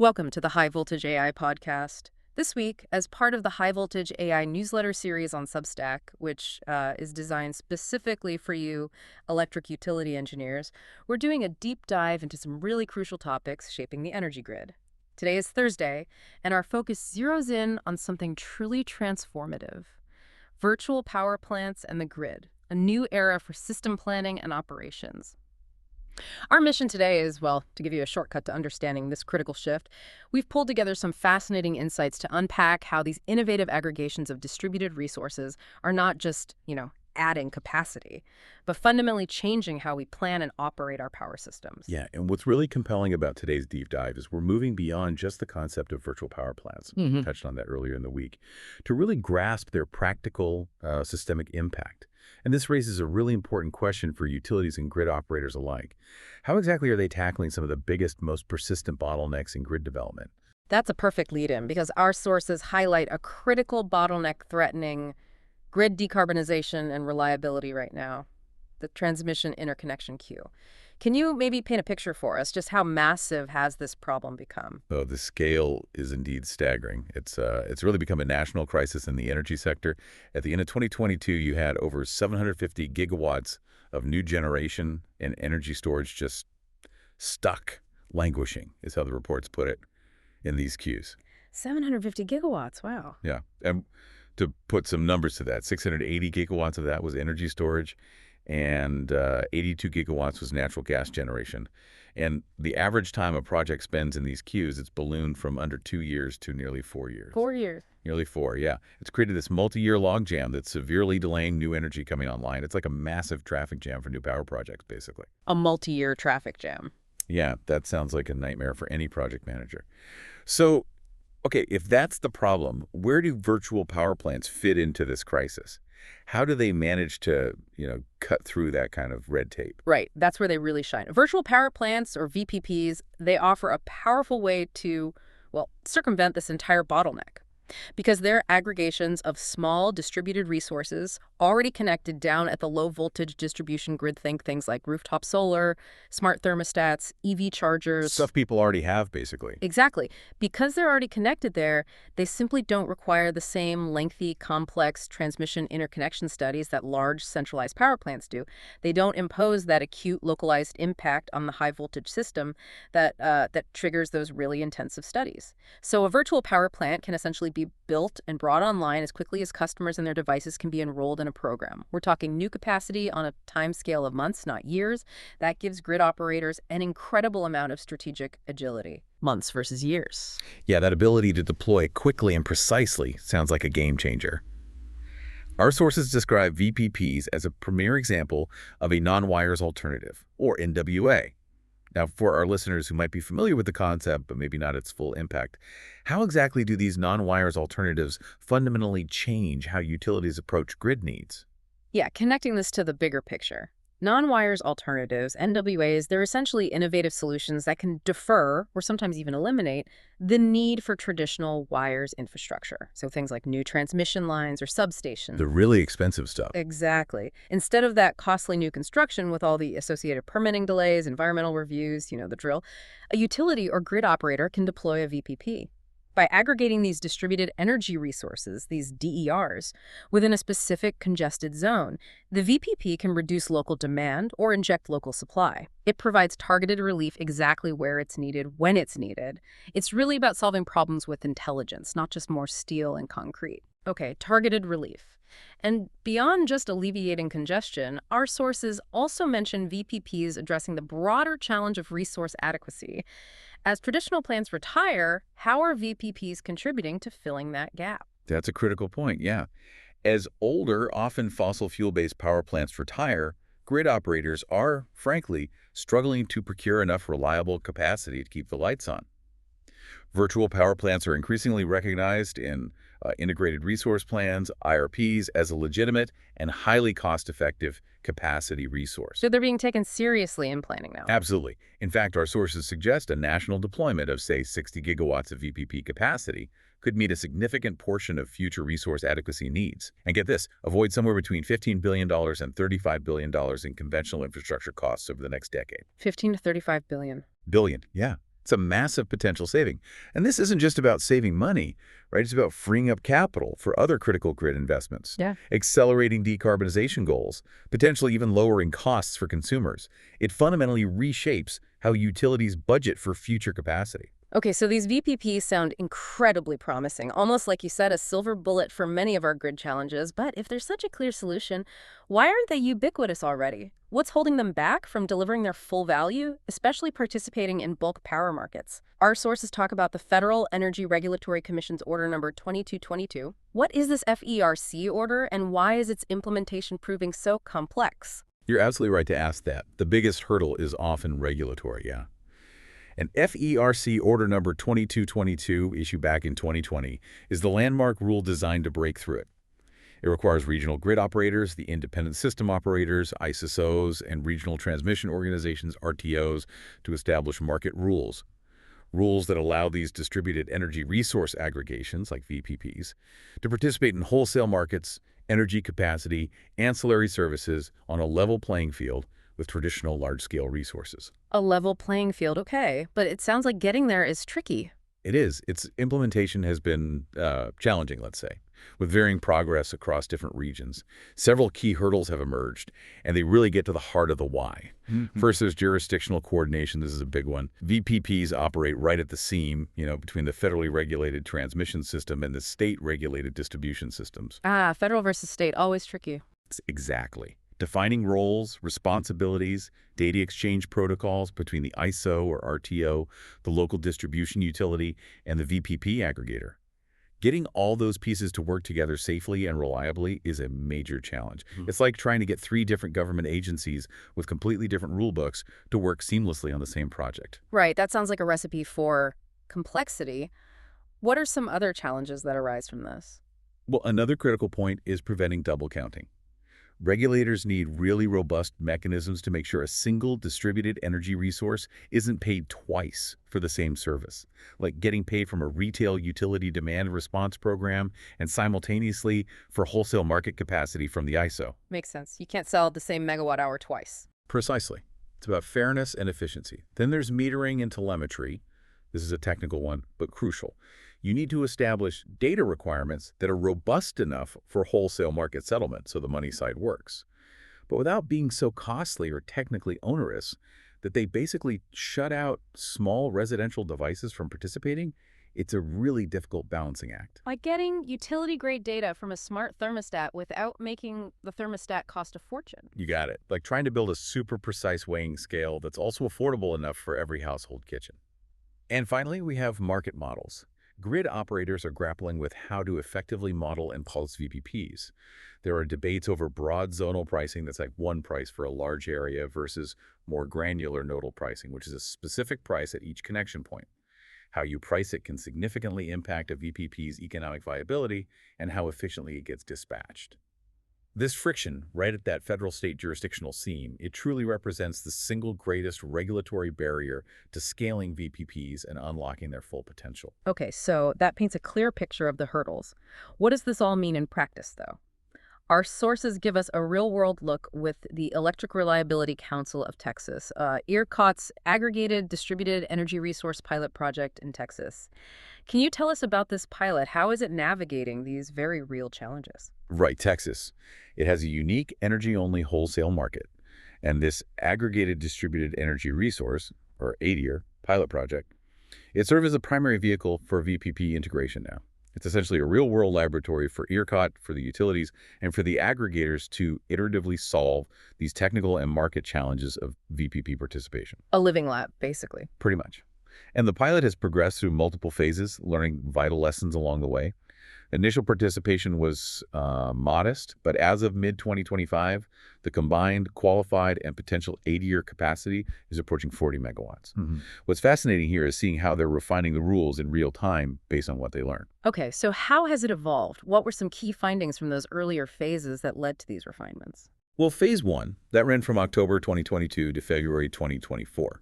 Welcome to the High Voltage AI podcast. This week, as part of the High Voltage AI newsletter series on Substack, which is designed specifically for you electric utility engineers, we're doing a deep dive into some really crucial topics shaping the energy grid. Today is Thursday, and our focus zeroes in on something truly transformative: virtual power plants and the grid, a new era for system planning and operations. Our mission today is, well, to give you a shortcut to understanding this critical shift, we've pulled together some fascinating insights to unpack how these innovative aggregations of distributed resources are not just, adding capacity, but fundamentally changing how we plan and operate our power systems. Yeah, and what's really compelling about today's deep dive is we're moving beyond just the concept of virtual power plants, touched on that earlier in the week, to really grasp their practical systemic impact. And this raises a really important question for utilities and grid operators alike. How exactly are they tackling some of the biggest, most persistent bottlenecks in grid development? That's a perfect lead-in because our sources highlight a critical bottleneck threatening grid decarbonization and reliability right now: the transmission interconnection queue. Can you maybe paint a picture for us? Just how massive has this problem become? Oh, the scale is indeed staggering. It's really become a national crisis in the energy sector. At the end of 2022, you had over 750 gigawatts of new generation and energy storage just stuck, languishing, is how the reports put it, in these queues. 750 gigawatts, wow. Yeah, and to put some numbers to that, 680 gigawatts of that was energy storage, and 82 gigawatts was natural gas generation. And the average time a project spends in these queues, it's ballooned from under 2 years to nearly 4 years. 4 years. Nearly 4, yeah. It's created this multi-year logjam that's severely delaying new energy coming online. It's like a massive traffic jam for new power projects, basically. A multi-year traffic jam. Yeah, that sounds like a nightmare for any project manager. So, okay, if that's the problem, where do virtual power plants fit into this crisis? How do they manage to, cut through that kind of red tape? Right, that's where they really shine. Virtual power plants, or VPPs, they offer a powerful way to, well, circumvent this entire bottleneck, because they're aggregations of small distributed resources already connected down at the low voltage distribution grid. Think things like rooftop solar, smart thermostats, EV chargers. Stuff people already have, basically. Exactly. Because they're already connected there, they simply don't require the same lengthy, complex transmission interconnection studies that large centralized power plants do. They don't impose that acute localized impact on the high voltage system that triggers those really intensive studies. So a virtual power plant can essentially be built and brought online as quickly as customers and their devices can be enrolled in a program. We're talking new capacity on a time scale of months, not years. That gives grid operators an incredible amount of strategic agility. Months versus years. Yeah, that ability to deploy quickly and precisely sounds like a game changer. Our sources describe VPPs as a premier example of a non-wires alternative, or NWA. Now, for our listeners who might be familiar with the concept, but maybe not its full impact, how exactly do these non-wires alternatives fundamentally change how utilities approach grid needs? Yeah, connecting this to the bigger picture. Non-wires alternatives, NWAs, they're essentially innovative solutions that can defer, or sometimes even eliminate, the need for traditional wires infrastructure. So things like new transmission lines or substations. The really expensive stuff. Exactly. Instead of that costly new construction with all the associated permitting delays, environmental reviews, the drill, a utility or grid operator can deploy a VPP. By aggregating these distributed energy resources, these DERs, within a specific congested zone, the VPP can reduce local demand or inject local supply. It provides targeted relief exactly where it's needed, when it's needed. It's really about solving problems with intelligence, not just more steel and concrete. Okay, targeted relief. And beyond just alleviating congestion, our sources also mention VPPs addressing the broader challenge of resource adequacy. As traditional plants retire, how are VPPs contributing to filling that gap? That's a critical point, yeah. As older, often fossil fuel-based power plants retire, grid operators are, frankly, struggling to procure enough reliable capacity to keep the lights on. Virtual power plants are increasingly recognized in integrated resource plans, IRPs, as a legitimate and highly cost-effective capacity resource. So they're being taken seriously in planning now. Absolutely. In fact, our sources suggest a national deployment of, say, 60 gigawatts of VPP capacity could meet a significant portion of future resource adequacy needs. And get this, avoid somewhere between $15 billion and $35 billion in conventional infrastructure costs over the next decade. 15 to 35 billion. Billion, yeah. It's a massive potential saving. And this isn't just about saving money, right? It's about freeing up capital for other critical grid investments, Yeah. accelerating decarbonization goals, potentially even lowering costs for consumers. It fundamentally reshapes how utilities budget for future capacity. Okay, so these VPPs sound incredibly promising, almost like you said, a silver bullet for many of our grid challenges. But if there's such a clear solution, why aren't they ubiquitous already? What's holding them back from delivering their full value, especially participating in bulk power markets? Our sources talk about the Federal Energy Regulatory Commission's Order No. 2222. What is this FERC order, and why is its implementation proving so complex? You're absolutely right to ask that. The biggest hurdle is often regulatory, yeah. An FERC Order No. 2222, issued back in 2020, is the landmark rule designed to break through it. It requires regional grid operators, the independent system operators, ISSOs, and regional transmission organizations, RTOs, to establish market rules. Rules that allow these distributed energy resource aggregations, like VPPs, to participate in wholesale markets, energy capacity, ancillary services on a level playing field with traditional large-scale resources. A level playing field, okay, but it sounds like getting there is tricky. It is. Its implementation has been challenging, let's say, with varying progress across different regions. Several key hurdles have emerged, and they really get to the heart of the why. First, there's jurisdictional coordination. This is a big one. VPPs operate right at the seam, between the federally regulated transmission system and the state-regulated distribution systems. Ah, federal versus state, always tricky. Exactly. Defining roles, responsibilities, data exchange protocols between the ISO or RTO, the local distribution utility, and the VPP aggregator. Getting all those pieces to work together safely and reliably is a major challenge. It's like trying to get 3 different government agencies with completely different rule books to work seamlessly on the same project. Right, that sounds like a recipe for complexity. What are some other challenges that arise from this? Well, another critical point is preventing double counting. Regulators need really robust mechanisms to make sure a single distributed energy resource isn't paid twice for the same service, like getting paid from a retail utility demand response program and simultaneously for wholesale market capacity from the ISO. Makes sense. You can't sell the same megawatt hour twice. Precisely. It's about fairness and efficiency. Then there's metering and telemetry. This is a technical one, but crucial. You need to establish data requirements that are robust enough for wholesale market settlement so the money side works, but without being so costly or technically onerous that they basically shut out small residential devices from participating. It's a really difficult balancing act. Like getting utility-grade data from a smart thermostat without making the thermostat cost a fortune. You got it. Like trying to build a super precise weighing scale that's also affordable enough for every household kitchen. And finally, we have market models. Grid operators are grappling with how to effectively model and pulse VPPs. There are debates over broad zonal pricing that's like one price for a large area versus more granular nodal pricing, which is a specific price at each connection point. How you price it can significantly impact a VPP's economic viability and how efficiently it gets dispatched. This friction, right at that federal-state jurisdictional seam, it truly represents the single greatest regulatory barrier to scaling VPPs and unlocking their full potential. Okay, so that paints a clear picture of the hurdles. What does this all mean in practice, though? Our sources give us a real-world look with the Electric Reliability Council of Texas, ERCOT's Aggregated Distributed Energy Resource Pilot project in Texas. Can you tell us about this pilot? How is it navigating these very real challenges? Right, Texas. It has a unique energy-only wholesale market, and this Aggregated Distributed Energy Resource, or ADER pilot project, it serves as a primary vehicle for VPP integration now. It's essentially a real-world laboratory for ERCOT, for the utilities, and for the aggregators to iteratively solve these technical and market challenges of VPP participation. A living lab, basically. Pretty much. And the pilot has progressed through multiple phases, learning vital lessons along the way. Initial participation was modest, but as of mid-2025, the combined qualified and potential 80-year capacity is approaching 40 megawatts. What's fascinating here is seeing how they're refining the rules in real time based on what they learn. Okay, so how has it evolved? What were some key findings from those earlier phases that led to these refinements? Well, phase 1, that ran from October 2022 to February 2024.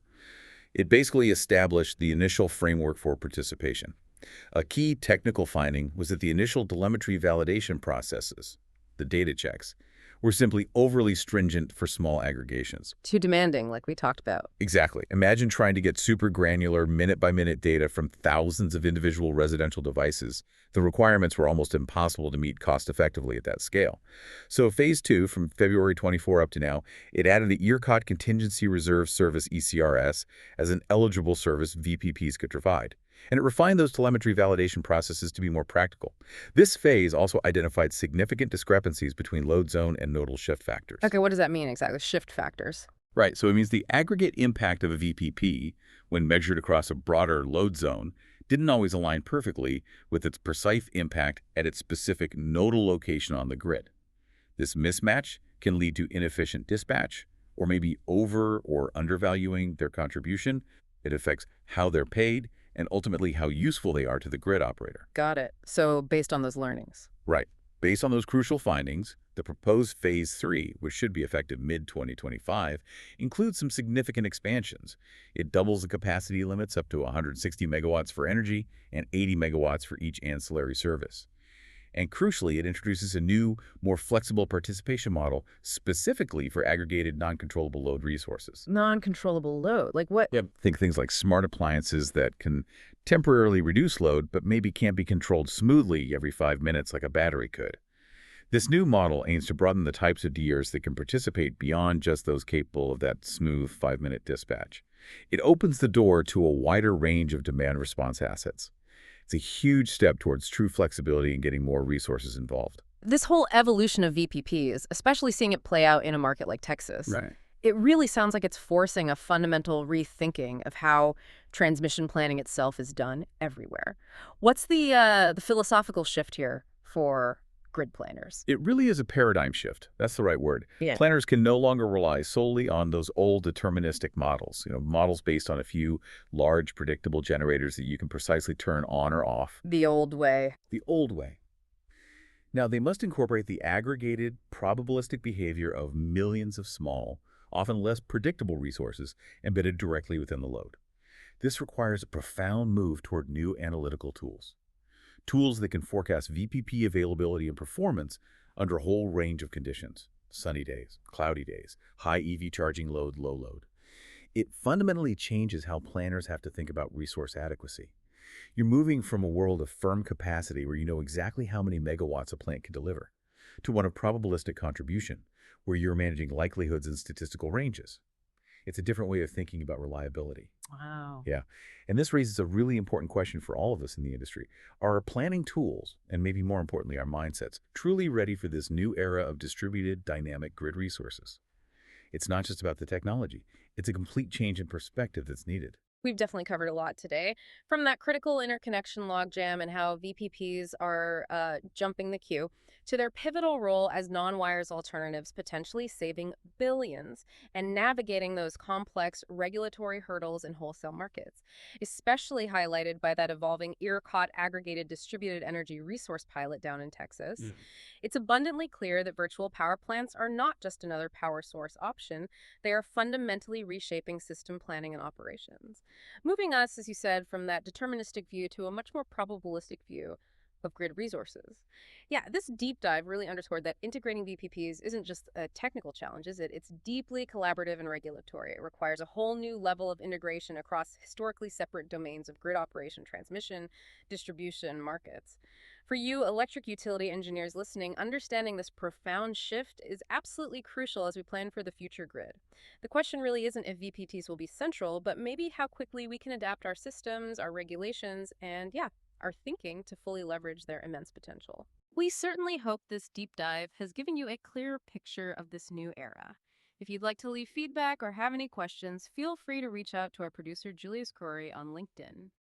It basically established the initial framework for participation. A key technical finding was that the initial telemetry validation processes, the data checks, were simply overly stringent for small aggregations. Too demanding, like we talked about. Exactly. Imagine trying to get super granular minute-by-minute data from thousands of individual residential devices. The requirements were almost impossible to meet cost-effectively at that scale. So Phase 2, from February 24 up to now, it added the ERCOT Contingency Reserve Service ECRS as an eligible service VPPs could provide. And it refined those telemetry validation processes to be more practical. This phase also identified significant discrepancies between load zone and nodal shift factors. Okay, what does that mean exactly? Shift factors. Right, so it means the aggregate impact of a VPP, when measured across a broader load zone, didn't always align perfectly with its precise impact at its specific nodal location on the grid. This mismatch can lead to inefficient dispatch, or maybe over or undervaluing their contribution. It affects how they're paid and ultimately how useful they are to the grid operator. Got it. So based on those learnings. Right. Based on those crucial findings, the proposed Phase 3, which should be effective mid-2025, includes some significant expansions. It doubles the capacity limits up to 160 megawatts for energy and 80 megawatts for each ancillary service. And crucially, it introduces a new, more flexible participation model specifically for aggregated non-controllable load resources. Non-controllable load. Like what? Yep. Think things like smart appliances that can temporarily reduce load, but maybe can't be controlled smoothly every 5 minutes like a battery could. This new model aims to broaden the types of DERs that can participate beyond just those capable of that smooth 5-minute dispatch. It opens the door to a wider range of demand response assets. It's a huge step towards true flexibility and getting more resources involved. This whole evolution of VPPs, especially seeing it play out in a market like Texas, Right. it really sounds like it's forcing a fundamental rethinking of how transmission planning itself is done everywhere. What's the philosophical shift here for grid planners? It really is a paradigm shift. That's the right word. Yeah. Planners can no longer rely solely on those old deterministic models, models based on a few large predictable generators that you can precisely turn on or off. The old way. The old way. Now, they must incorporate the aggregated, probabilistic behavior of millions of small, often less predictable resources embedded directly within the load. This requires a profound move toward new analytical tools. Tools that can forecast VPP availability and performance under a whole range of conditions: sunny days, cloudy days, high EV charging load, low load. It fundamentally changes how planners have to think about resource adequacy. You're moving from a world of firm capacity where you know exactly how many megawatts a plant can deliver, to one of probabilistic contribution, where you're managing likelihoods and statistical ranges. It's a different way of thinking about reliability. Wow. Yeah. And this raises a really important question for all of us in the industry. Are our planning tools, and maybe more importantly, our mindsets, truly ready for this new era of distributed, dynamic grid resources? It's not just about the technology. It's a complete change in perspective that's needed. We've definitely covered a lot today, from that critical interconnection logjam and how VPPs are jumping the queue, to their pivotal role as non-wires alternatives, potentially saving billions and navigating those complex regulatory hurdles in wholesale markets, especially highlighted by that evolving ERCOT Aggregated Distributed Energy Resource Pilot down in Texas. It's abundantly clear that virtual power plants are not just another power source option. They are fundamentally reshaping system planning and operations, moving us, as you said, from that deterministic view to a much more probabilistic view of grid resources. Yeah, this deep dive really underscored that integrating VPPs isn't just a technical challenge, is it? It's deeply collaborative and regulatory. It requires a whole new level of integration across historically separate domains of grid operation, transmission, distribution, markets. For you, electric utility engineers listening, understanding this profound shift is absolutely crucial as we plan for the future grid. The question really isn't if VPTs will be central, but maybe how quickly we can adapt our systems, our regulations, and our thinking to fully leverage their immense potential. We certainly hope this deep dive has given you a clearer picture of this new era. If you'd like to leave feedback or have any questions, feel free to reach out to our producer Julius Corey on LinkedIn.